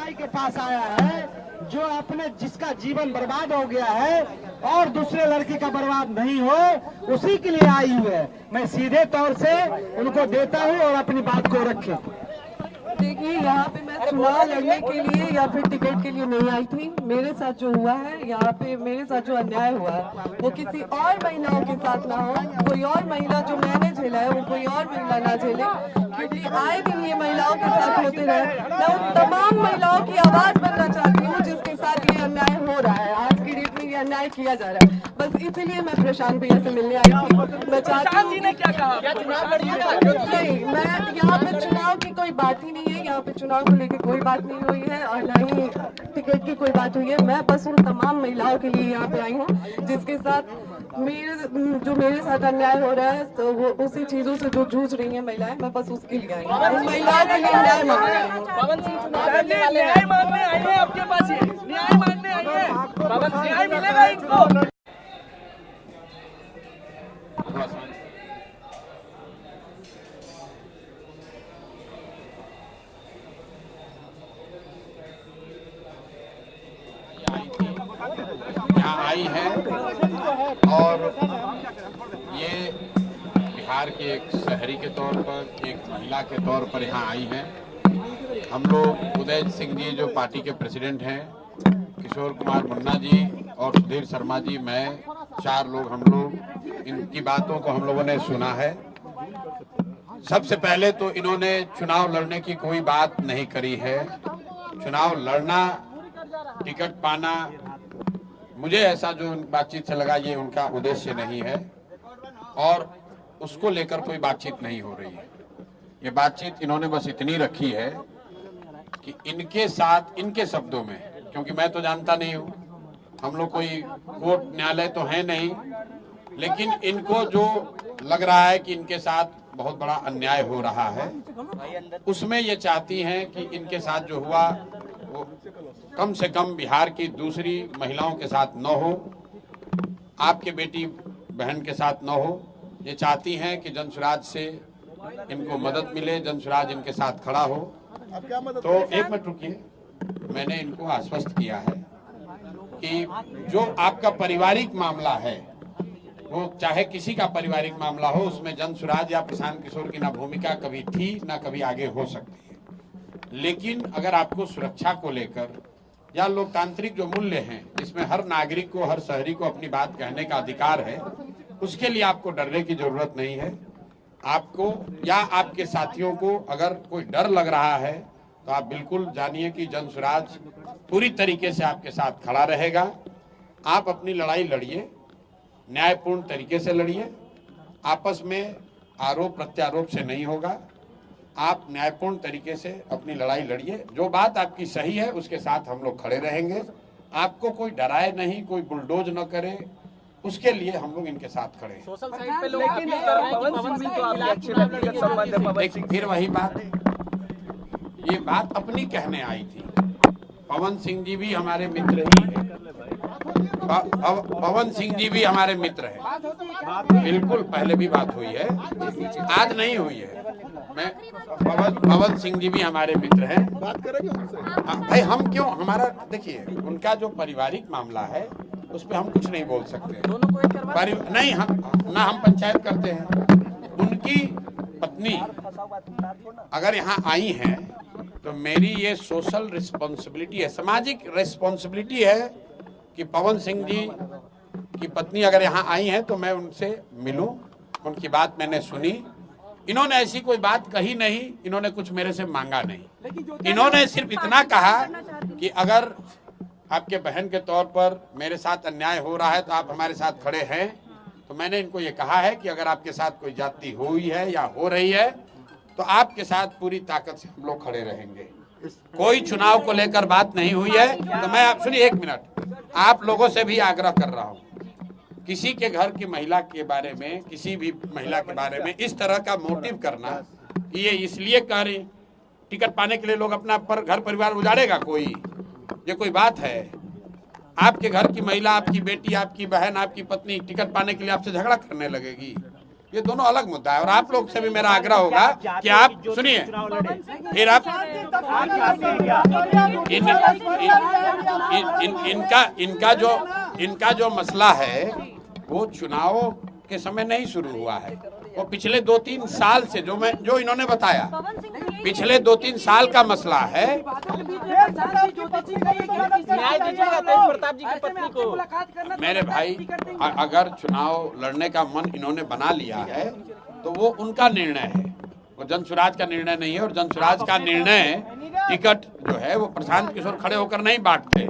लड़ाई के पास आया है, जो अपने जिसका जीवन बर्बाद हो गया है और दूसरे लड़के का बर्बाद नहीं हो, उसी के लिए आई हुई है। मैं सीधे तौर से उनको देता हूं और अपनी बात को रखे। देखिए, यहाँ पे मैं चुनाव लड़ने के लिए या फिर टिकट के लिए नहीं आई थी। मेरे साथ जो हुआ है, यहाँ पे मेरे साथ जो अन्याय हुआ है, वो किसी और महिलाओं के साथ ना हो। कोई और महिला जो मैंने झेला है, वो कोई और महिला ना झेले, क्योंकि आए दिन ये महिलाओं के साथ होते रहे। मैं उन तमाम महिलाओं की आवाज बनना चाहती हूँ जिसके साथ ये अन्याय हो रहा है, आज की डेट में ये अन्याय किया जा रहा है। बस इसीलिए मैं प्रशांत भैया से मिलने आई थी। मैं चाहती हूँ, नहीं, मैं यहाँ पे चुनाव की कोई बात ही नहीं है, यहाँ पे चुनाव को लेकर कोई बात नहीं हुई है और ना ही टिकट की कोई बात हुई है। मैं बस उन तमाम महिलाओं के लिए यहाँ पे आई हूँ जिसके साथ मेरे साथ अन्याय हो रहा है, तो वो उसी चीजों से जो जूझ रही है महिलाएं, मैं बस उसके लिए आई हूँ। उन महिलाओं के लिए न्याय मांग रही हूँ। पवन सिंह न्याय मांगने आई है आपके पास, ये न्याय मांगने आई है। पवन सिंह न्याय मिलेगा इनको। यहाँ आई है और ये बिहार के एक शहरी के तौर पर, एक महिला के तौर पर यहाँ आई हैं। हम लोग उदय सिंह जी जो पार्टी के प्रेसिडेंट हैं, किशोर कुमार मुन्ना जी और सुधीर शर्मा जी, मैं, 4 लोग हम लोग इनकी बातों को हम लोगों ने सुना है। सबसे पहले तो इन्होंने चुनाव लड़ने की कोई बात नहीं करी है। चुनाव लड़ना, टिकट पाना, मुझे ऐसा जो बातचीत से लगा ये उनका उद्देश्य नहीं है और उसको लेकर कोई बातचीत नहीं हो रही है। ये बातचीत इन्होंने बस इतनी रखी है कि इनके साथ, इनके शब्दों में, क्योंकि मैं तो जानता नहीं हूँ, हम लोग कोई कोर्ट न्यायालय तो है नहीं, लेकिन इनको जो लग रहा है कि इनके साथ बहुत बड़ा अन्याय हो रहा है, उसमें ये चाहती हैं कि इनके साथ जो हुआ वो कम से कम बिहार की दूसरी महिलाओं के साथ न हो, आपके बेटी बहन के साथ न हो। ये चाहती हैं कि जनसुराज से इनको मदद मिले, जनसुराज इनके साथ खड़ा हो। तो एक मिनट रुकिए, मैंने इनको आश्वस्त किया है कि जो आपका पारिवारिक मामला है, वो चाहे किसी का पारिवारिक मामला हो, उसमें जनसुराज या प्रशांत किशोर की ना भूमिका कभी थी ना कभी आगे हो सकती है। लेकिन अगर आपको सुरक्षा को लेकर या लोकतांत्रिक जो मूल्य हैं, जिसमें हर नागरिक को, हर शहरी को अपनी बात कहने का अधिकार है, उसके लिए आपको डरने की जरूरत नहीं है। आपको या आपके साथियों को अगर कोई डर लग रहा है तो आप बिल्कुल जानिए कि जनसुराज पूरी तरीके से आपके साथ खड़ा रहेगा। आप अपनी लड़ाई लड़िए, न्यायपूर्ण तरीके से लड़िए, आपस में आरोप प्रत्यारोप से नहीं होगा। आप न्यायपूर्ण तरीके से अपनी लड़ाई लड़िए, जो बात आपकी सही है उसके साथ हम लोग खड़े रहेंगे। आपको कोई डराए नहीं, कोई बुलडोज न करे, उसके लिए हम लोग इनके साथ खड़े हैं। सोशल साइट पे लोग अपील कर रहे हैं कि पवन सिंह तो आपके अच्छे व्यक्तिगत संबंध है। लेकिन फिर वही बात, ये बात अपनी कहने आई थी। पवन सिंह जी भी हमारे मित्र ही है, पवन सिंह जी भी हमारे मित्र हैं। बिल्कुल पहले भी बात हुई है, आज नहीं हुई है। मैं पवन सिंह जी भी हमारे मित्र हैं। बात करेंगे भाई, हम क्यों, हमारा देखिए, उनका जो पारिवारिक मामला है उस पर हम कुछ नहीं बोल सकते। नहीं, हम पंचायत करते हैं। उनकी पत्नी अगर यहाँ आई हैं तो मेरी ये सोशल रिस्पॉन्सिबिलिटी है, सामाजिक रिस्पॉन्सिबिलिटी है कि पवन सिंह जी की पत्नी अगर यहाँ आई हैं तो मैं उनसे मिलूं। उनकी बात मैंने सुनी। इन्होंने ऐसी कोई बात कही नहीं, इन्होंने कुछ मेरे से मांगा नहीं। इन्होंने सिर्फ इतना कहा कि अगर आपके बहन के तौर पर मेरे साथ अन्याय हो रहा है तो आप हमारे साथ खड़े हैं। तो मैंने इनको ये कहा है कि अगर आपके साथ कोई जाति हुई है या हो रही है तो आपके साथ पूरी ताकत से हम लोग खड़े रहेंगे। कोई चुनाव को लेकर बात नहीं हुई है। तो मैं आप सुनिए एक मिनट, आप लोगों से भी आग्रह कर रहा हूँ, किसी के घर की महिला के बारे में, किसी भी महिला के बारे में इस तरह का मोटिव करना कि ये इसलिए कह रही टिकट पाने के लिए लोग अपना घर परिवार उजाड़ेगा, ये कोई बात है? आपके घर की महिला, आपकी बेटी, आपकी बहन, आपकी पत्नी टिकट पाने के लिए आपसे झगड़ा करने लगेगी? ये दोनों अलग मुद्दा है। और आप लोग से भी मेरा आग्रह होगा कि आप सुनिए, फिर आप इनका जो मसला है वो चुनाव के समय नहीं शुरू हुआ है, वो पिछले 2-3 साल से जो इन्होंने बताया, पिछले 2-3 साल का मसला है। न्याय दीजिएगा तेज प्रताप जी की पत्नी को। मेरे भाई, अगर चुनाव लड़ने का मन इन्होंने बना लिया है तो वो उनका निर्णय है, वो जनसुराज का निर्णय नहीं है। और जनसुराज का निर्णय टिकट जो है वो प्रशांत किशोर खड़े होकर नहीं बांटते।